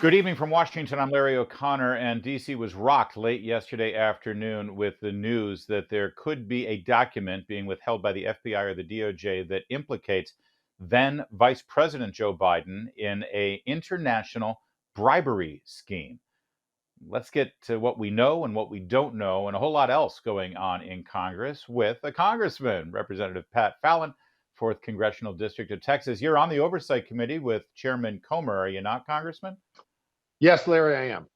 Good evening from Washington. I'm Larry O'Connor, and DC was rocked late yesterday afternoon with the news that there could be a document being withheld by the FBI or the DOJ that implicates then Vice President Joe Biden in a international bribery scheme. Let's get to what we know and what we don't know, and a whole lot else going on in Congress with a congressman, Representative Pat Fallon, 4th Congressional District of Texas. You're on the Oversight Committee with Chairman Comer, are you not, Congressman? Yes, Larry, I am.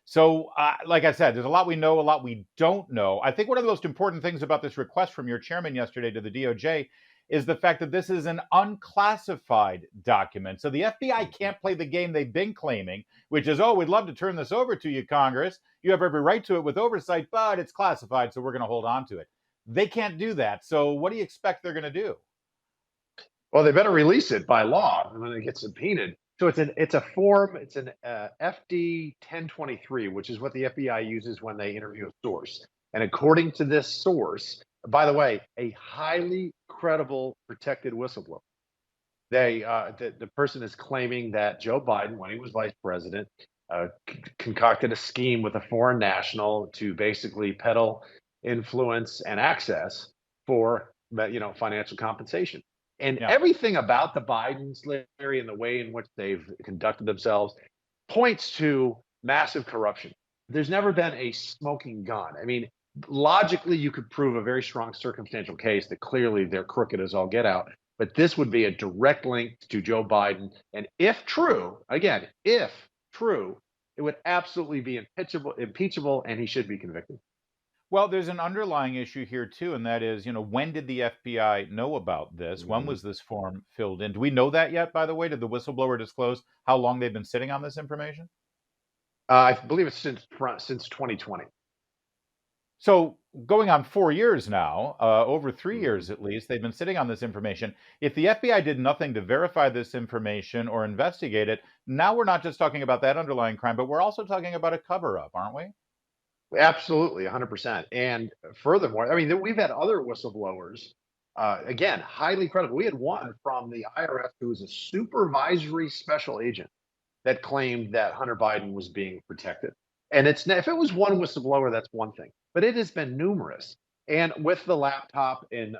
So, like I said, there's a lot we know, a lot we don't know. I think one of the most important things about this request from your chairman yesterday to the DOJ is the fact that this is an unclassified document. So the FBI can't play the game they've been claiming, which is, oh, we'd love to turn this over to you, Congress. You have every right to it with oversight, but it's classified, so we're going to hold on to it. They can't do that. So what do you expect they're going to do? Well, they better release it by law when it gets subpoenaed. So it's a form. It's an FD 1023, which is what the FBI uses when they interview a source. And according to this source, by the way, a highly credible protected whistleblower. The person is claiming that Joe Biden, when he was vice president, concocted a scheme with a foreign national to basically peddle influence and access for financial compensation. And Yeah. everything about the Bidens, Larry, and the way in which they've conducted themselves points to massive corruption. There's never been a smoking gun. I mean, logically, you could prove a very strong circumstantial case that clearly they're crooked as all get out. But this would be a direct link to Joe Biden. And if true, again, if true, it would absolutely be impeachable, and he should be convicted. Well, there's an underlying issue here too, and that is, when did the FBI know about this? When Mhm. was this form filled in? Do we know that yet, by the way? Did the whistleblower disclose how long they've been sitting on this information? I believe it's since 2020. So, going on 4 years now, over 3 years Mhm. at least, they've been sitting on this information. If the FBI did nothing to verify this information or investigate it, now we're not just talking about that underlying crime, but we're also talking about a cover up, aren't we? Absolutely, 100%. And furthermore, I mean, we've had other whistleblowers, again, highly credible. We had one from the IRS who was a supervisory special agent that claimed that Hunter Biden was being protected. And if it was one whistleblower, that's one thing, but it has been numerous. And with the laptop and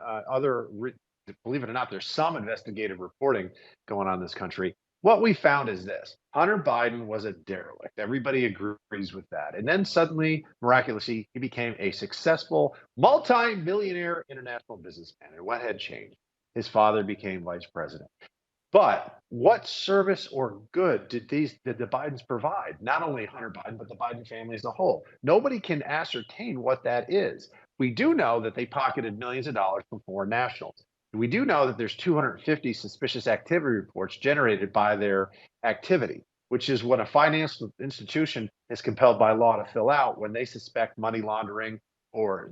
believe it or not, there's some investigative reporting going on in this country. What we found is this: Hunter Biden was a derelict. Everybody agrees with that. And then suddenly, miraculously, he became a successful multi-millionaire international businessman. And what had changed? His father became vice president. But what service or good did the Bidens provide? Not only Hunter Biden, but the Biden family as a whole. Nobody can ascertain what that is. We do know that they pocketed millions of dollars from foreign nationals. We do know that there's 250 suspicious activity reports generated by their activity, which is what a financial institution is compelled by law to fill out when they suspect money laundering or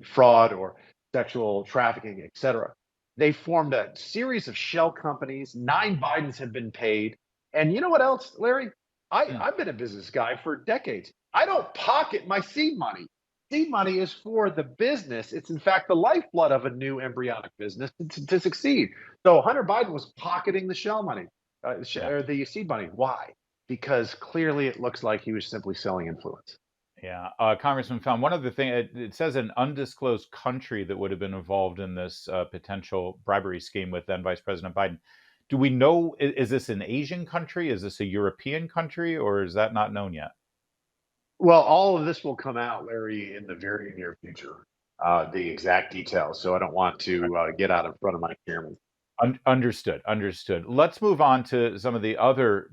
fraud or sexual trafficking, etc. They formed a series of shell companies. 9 Bidens have been paid. And you know what else, Larry? Hmm. I've been a business guy for decades. I don't pocket my seed money. Seed money is for the business. It's in fact the lifeblood of a new embryonic business to succeed. So Hunter Biden was pocketing the shell money, Yeah. or the seed money. Why? Because clearly it looks like he was simply selling influence. Yeah, Congressman found one other thing. It says an undisclosed country that would have been involved in this potential bribery scheme with then Vice President Biden. Do we know? Is this an Asian country? Is this a European country, or is that not known yet? Well, all of this will come out, Larry, in the very near future, the exact details. So I don't want to get out in front of my chairman. Understood. Understood. Let's move on to some of the other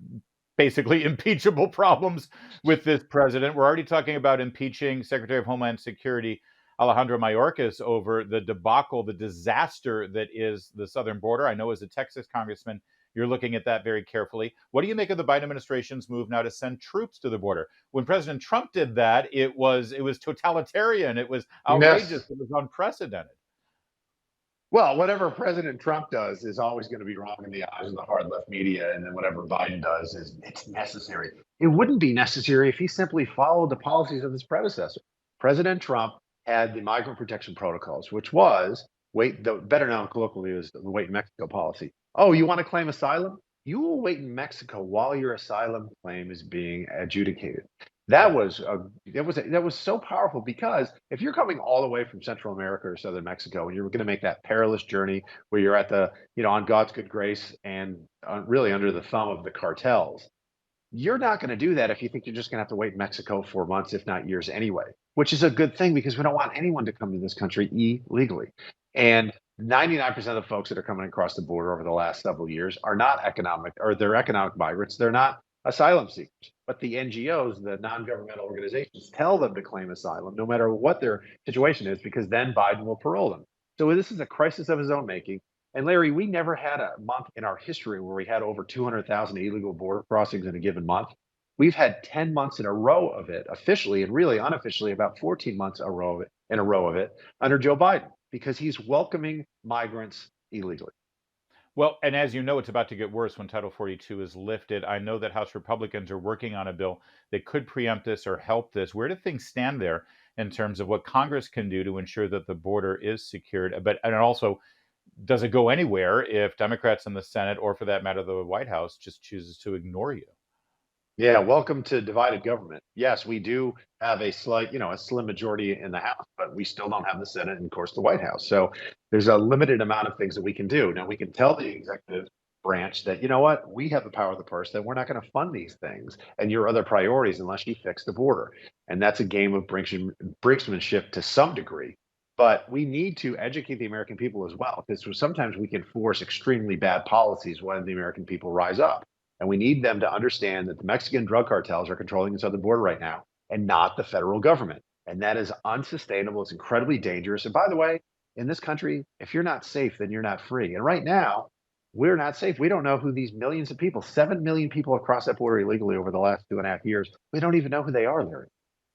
basically impeachable problems with this president. We're already talking about impeaching Secretary of Homeland Security Alejandro Mayorkas over the debacle, the disaster that is the southern border. I know as a Texas congressman, you're looking at that very carefully. What do you make of the Biden administration's move now to send troops to the border? When President Trump did that, it was totalitarian, it was outrageous, Yes. it was unprecedented. Well, whatever President Trump does is always going to be wrong in the eyes of the hard left media. And then whatever Biden does is it's necessary. It wouldn't be necessary if he simply followed the policies of his predecessor. President Trump had the migrant protection protocols, which was better known colloquially as the wait in Mexico policy. Oh, you want to claim asylum? You will wait in Mexico while your asylum claim is being adjudicated. Yeah. That was so powerful because if you're coming all the way from Central America or Southern Mexico and you're going to make that perilous journey where you're at the, on God's good grace and really under the thumb of the cartels, you're not going to do that if you think you're just going to have to wait in Mexico for months, if not years anyway, which is a good thing because we don't want anyone to come to this country illegally. And 99% of the folks that are coming across the border over the last several years are not economic, or they're economic migrants. They're not asylum seekers. But the NGOs, the non governmental organizations, tell them to claim asylum no matter what their situation is, because then Biden will parole them. So this is a crisis of his own making. And Larry, we never had a month in our history where we had over 200,000 illegal border crossings in a given month. We've had 10 months in a row of it, officially and really unofficially, about 14 months in a row of it under Joe Biden, because he's welcoming migrants illegally. Well, and as you know, it's about to get worse when Title 42 is lifted. I know that House Republicans are working on a bill that could preempt this or help this. Where do things stand there in terms of what Congress can do to ensure that the border is secured? But and also, does it go anywhere if Democrats in the Senate, or for that matter, the White House, just chooses to ignore you? Yeah, welcome to divided government. Yes, we do have a slight, a slim majority in the House, but we still don't have the Senate and, of course, the White House. So there's a limited amount of things that we can do. Now, we can tell the executive branch that, you know what, we have the power of the purse, that we're not going to fund these things and your other priorities unless you fix the border. And that's a game of brinksmanship to some degree. But we need to educate the American people as well, because sometimes we can force extremely bad policies when the American people rise up. And we need them to understand that the Mexican drug cartels are controlling the southern border right now and not the federal government. And that is unsustainable. It's incredibly dangerous. And by the way, in this country, if you're not safe, then you're not free. And right now, we're not safe. We don't know who these millions of people, 7 million people across that border illegally over the last 2.5 years, we don't even know who they are, Larry.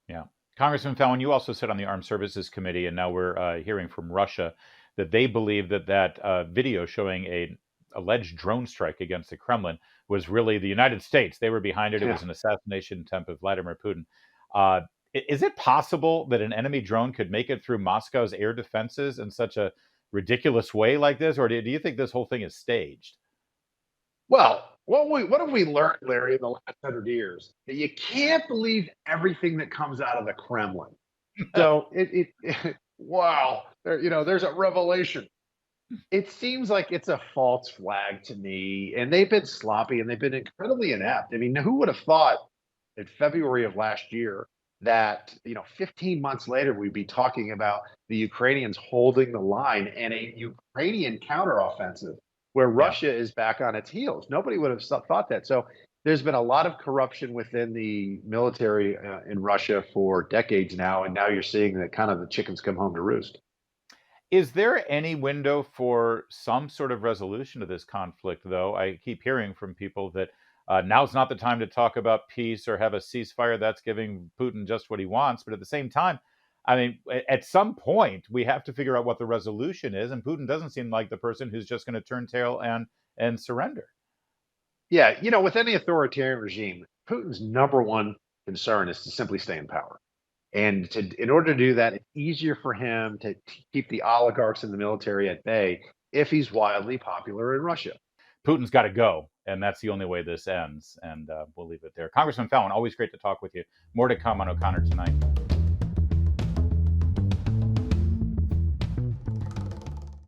Yeah. Congressman Fallon, you also sit on the Armed Services Committee, and now we're hearing from Russia that they believe that video showing a alleged drone strike against the Kremlin was really the United States. They were behind it. It Yeah. was an assassination attempt of Vladimir Putin. Uh, is it possible that an enemy drone could make it through Moscow's air defenses in such a ridiculous way like this, or do you think this whole thing is staged? Well, what have we learned, Larry, in the last 100 years? That you can't believe everything that comes out of the Kremlin. So wow, there's a revelation. It seems like it's a false flag to me, and they've been sloppy and they've been incredibly inept. I mean, who would have thought in February of last year that 15 months later we'd be talking about the Ukrainians holding the line and a Ukrainian counteroffensive where Yeah. Russia is back on its heels. Nobody would have thought that. So there's been a lot of corruption within the military in Russia for decades now, and now you're seeing that kind of the chickens come home to roost. Is there any window for some sort of resolution to this conflict, though? I keep hearing from people that now's not the time to talk about peace or have a ceasefire. That's giving Putin just what he wants. But at the same time, I mean, at some point, we have to figure out what the resolution is. And Putin doesn't seem like the person who's just going to turn tail and surrender. Yeah, with any authoritarian regime, Putin's number one concern is to simply stay in power. And in order to do that, it's easier for him to keep the oligarchs in the military at bay if he's wildly popular in Russia. Putin's got to go. And that's the only way this ends. And we'll leave it there. Congressman Fallon, always great to talk with you. More to come on O'Connor tonight.